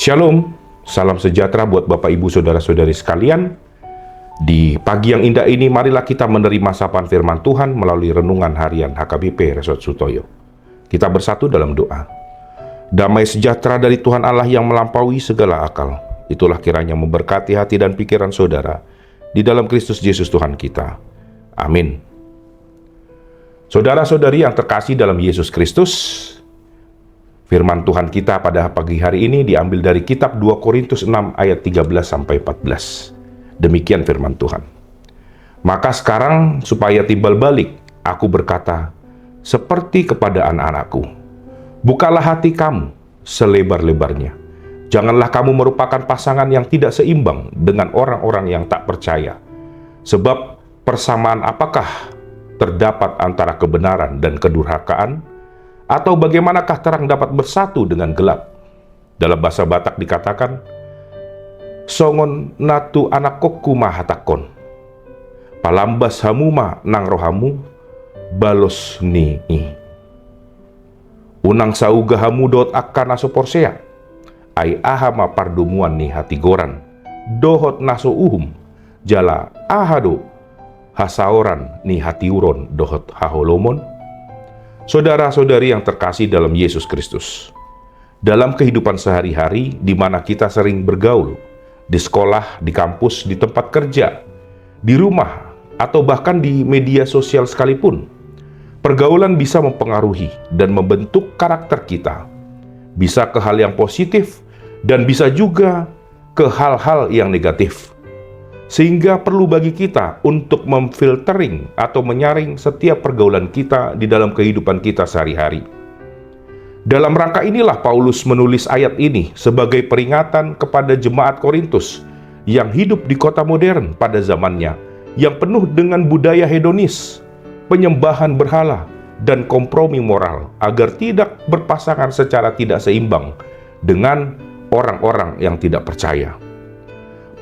Shalom, salam sejahtera buat Bapak Ibu Saudara-saudari sekalian. Di pagi yang indah ini, marilah kita menerima sapaan firman Tuhan melalui renungan harian HKBP Resort Sutoyo. Kita bersatu dalam doa. Damai sejahtera dari Tuhan Allah yang melampaui segala akal, itulah kiranya memberkati hati dan pikiran saudara di dalam Kristus Yesus Tuhan kita. Amin. Saudara-saudari yang terkasih dalam Yesus Kristus, firman Tuhan kita pada pagi hari ini diambil dari kitab 2 Korintus 6 ayat 13-14. Demikian firman Tuhan. Maka sekarang supaya timbal balik, aku berkata seperti kepada anak-anakku, bukalah hati kamu selebar-lebarnya. Janganlah kamu merupakan pasangan yang tidak seimbang dengan orang-orang yang tak percaya. Sebab persamaan apakah terdapat antara kebenaran dan kedurhakaan? Atau bagaimanakah terang dapat bersatu dengan gelap? Dalam bahasa Batak dikatakan, songon natu anak kokku mahatakon, palambas hamuma nang rohamu, balos ni. Unang sauga hamu dot akan naso porsea, ay ahama pardumuan ni hati goran, dohot naso uhum, jala ahado, hasaoran ni hati uron dohot haholomon. Saudara-saudari yang terkasih dalam Yesus Kristus, dalam kehidupan sehari-hari di mana kita sering bergaul, di sekolah, di kampus, di tempat kerja, di rumah, atau bahkan di media sosial sekalipun, pergaulan bisa mempengaruhi dan membentuk karakter kita. Bisa ke hal yang positif dan bisa juga ke hal-hal yang negatif. Sehingga perlu bagi kita untuk memfiltering atau menyaring setiap pergaulan kita di dalam kehidupan kita sehari-hari. Dalam rangka inilah Paulus menulis ayat ini sebagai peringatan kepada jemaat Korintus yang hidup di kota modern pada zamannya, yang penuh dengan budaya hedonis, penyembahan berhala, dan kompromi moral, agar tidak berpasangan secara tidak seimbang dengan orang-orang yang tidak percaya.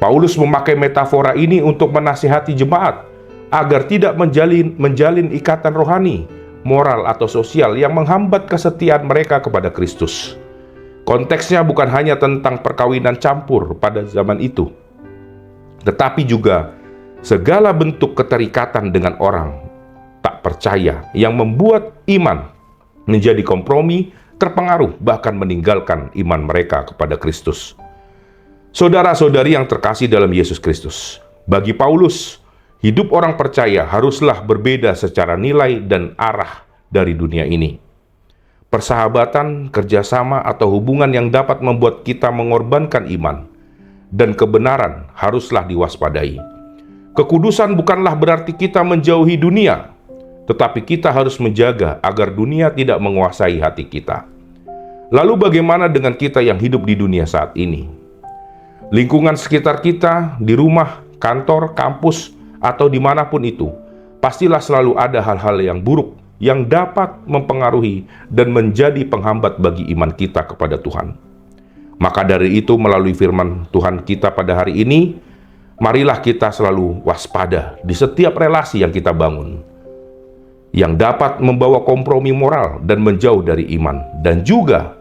Paulus memakai metafora ini untuk menasihati jemaat agar tidak menjalin ikatan rohani, moral atau sosial yang menghambat kesetiaan mereka kepada Kristus. Konteksnya bukan hanya tentang perkawinan campur pada zaman itu, tetapi juga segala bentuk keterikatan dengan orang tak percaya yang membuat iman menjadi kompromi, terpengaruh, bahkan meninggalkan iman mereka kepada Kristus. Saudara-saudari yang terkasih dalam Yesus Kristus, bagi Paulus, hidup orang percaya haruslah berbeda secara nilai dan arah dari dunia ini. Persahabatan, kerjasama, atau hubungan yang dapat membuat kita mengorbankan iman dan kebenaran haruslah diwaspadai. Kekudusan bukanlah berarti kita menjauhi dunia, tetapi kita harus menjaga agar dunia tidak menguasai hati kita. Lalu bagaimana dengan kita yang hidup di dunia saat ini? Lingkungan sekitar kita, di rumah, kantor, kampus, atau dimanapun itu, pastilah selalu ada hal-hal yang buruk yang dapat mempengaruhi dan menjadi penghambat bagi iman kita kepada Tuhan. Maka dari itu, melalui firman Tuhan kita pada hari ini, marilah kita selalu waspada di setiap relasi yang kita bangun, yang dapat membawa kompromi moral dan menjauh dari iman, dan juga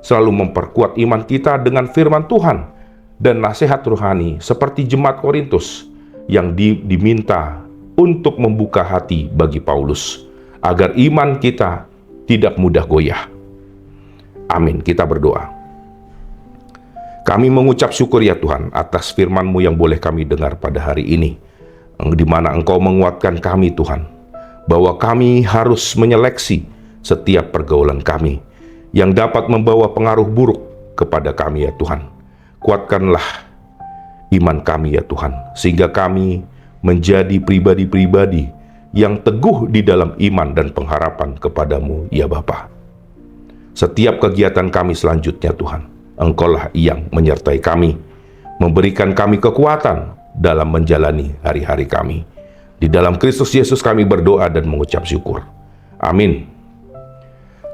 selalu memperkuat iman kita dengan firman Tuhan dan nasihat rohani seperti jemaat Korintus yang diminta untuk membuka hati bagi Paulus agar iman kita tidak mudah goyah. Amin. Kita berdoa. Kami mengucap syukur ya Tuhan atas firman-Mu yang boleh kami dengar pada hari ini, di mana Engkau menguatkan kami Tuhan, bahwa kami harus menyeleksi setiap pergaulan kami yang dapat membawa pengaruh buruk kepada kami ya Tuhan. Kuatkanlah iman kami ya Tuhan, sehingga kami menjadi pribadi-pribadi yang teguh di dalam iman dan pengharapan kepadamu ya Bapa. Setiap kegiatan kami selanjutnya Tuhan, Engkaulah yang menyertai kami, memberikan kami kekuatan dalam menjalani hari-hari kami. Di dalam Kristus Yesus kami berdoa dan mengucap syukur. Amin.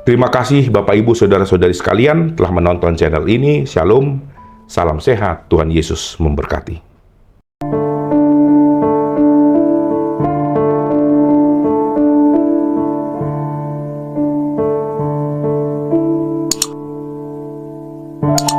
Terima kasih Bapak Ibu Saudara-saudari sekalian telah menonton channel ini. Shalom. Salam sehat, Tuhan Yesus memberkati. You